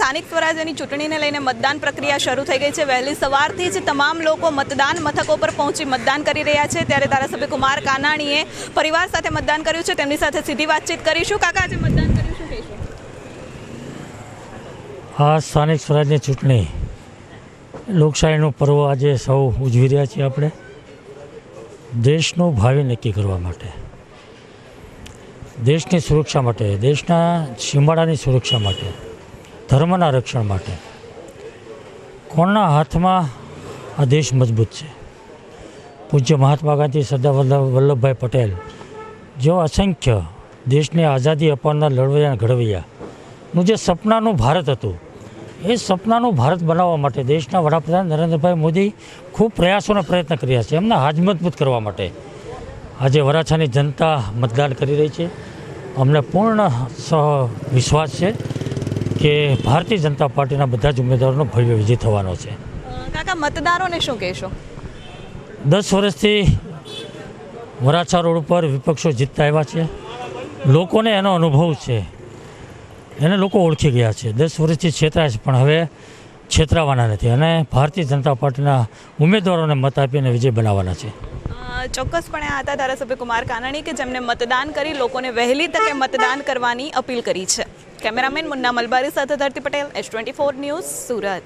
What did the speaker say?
સ્થાનિક સ્વરાજ્યની ચૂંટણીને લઈને મતદાન પ્રક્રિયા શરૂ થઈ ગઈ છે। વહેલી સવારથી જ તમામ લોકો મતદાન મથકો પર પહોંચી મતદાન કરી રહ્યા છે। ત્યારે ધારાસભ્ય કુમાર કાનાણીએ પરિવાર સાથે મતદાન કર્યું છે। તેમની સાથે સીધી વાતચીત કરીશું। કાકા, આજે મતદાન કર્યું, શું કહેશો? આ સ્થાનિક સ્વરાજ્યની ચૂંટણી લોકશાહીનું પર્વ આજે સૌ ઉજવી રહ્યા છીએ। આપણે દેશનું ભાવિ નક્કી કરવા માટે, દેશની સુરક્ષા માટે, દેશના સીમાડાની સુરક્ષા માટે, ધર્મના રક્ષણ માટે કોણના હાથમાં આ દેશ મજબૂત છે? પૂજ્ય મહાત્મા ગાંધી, સરદાર વલ્લભભાઈ પટેલ જેઓ અસંખ્ય દેશની આઝાદી અપાવનાર લડવૈયા ઘડવૈયાનું જે સપનાનું ભારત હતું, એ સપનાનું ભારત બનાવવા માટે દેશના વડાપ્રધાન નરેન્દ્રભાઈ મોદી ખૂબ પ્રયાસોને પ્રયત્ન કર્યા છે એમના હાજ મજબૂત કરવા માટે। આજે વરાછાની જનતા મતદાન કરી રહી છે। અમને પૂર્ણ વિશ્વાસ છે કે ભારતીય જનતા પાર્ટીના બધા જ ઉમેદવારોનો ભવ્ય વિજય થવાનો છે। કાકા, મતદારોને શું કહેશો? 10 વર્ષથી વરાછા રોડ ઉપર વિપક્ષો જીતતા આવ્યા છે। લોકોને એનો અનુભવ છે, એને લોકો ઓળખી ગયા છે। 10 વર્ષથી છેતરાય છે, પણ હવે છેતરાવાના નથી અને ભારતીય જનતા પાર્ટીના ઉમેદવારોને મત આપીને વિજય બનાવવાના છે। ચોક્કસપણે આ હતા ધારાસભ્ય કુમાર કાનાણી કે જેમને મતદાન કરી લોકોને વહેલી તકે મતદાન કરવાની અપીલ કરી છે। કેમેરામેન મુન્ના મલબારી સાથે ધરતી પટેલ, S24 ન્યૂઝ, સુરત।